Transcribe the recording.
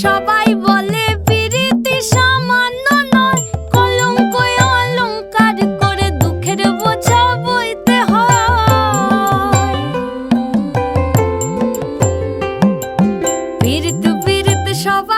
সবাই বলে পিরিতি সামান্য নয়, কলঙ্ক অলংকার করে দুঃখের বোঝা বইতে হয়। পিরিত পিরিত সবাই